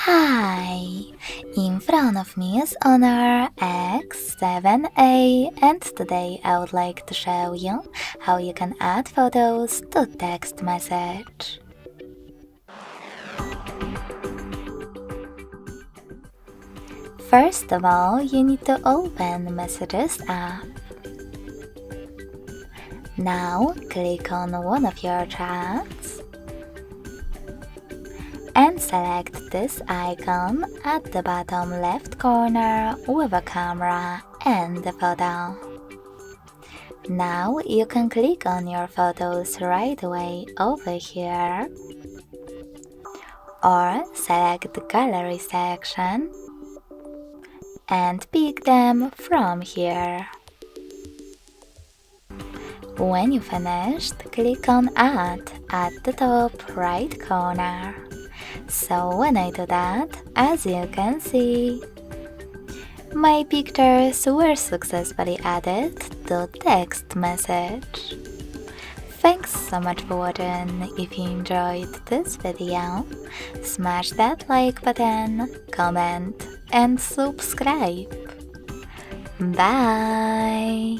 Hi! In front of me is HONOR X7A, and today I would like to show you how you can add photos to text message. First of all, you need to open Messages app. Now click on one of your chats and select this icon at the bottom left corner with a camera and a photo. Now you can click on your photos right away over here, or select the gallery section and pick them from here. When you finished, click on Add at the top right corner. So when I do that, as you can see, my pictures were successfully added to text message. Thanks so much for watching. If you enjoyed this video, smash that like button, comment and subscribe. Bye!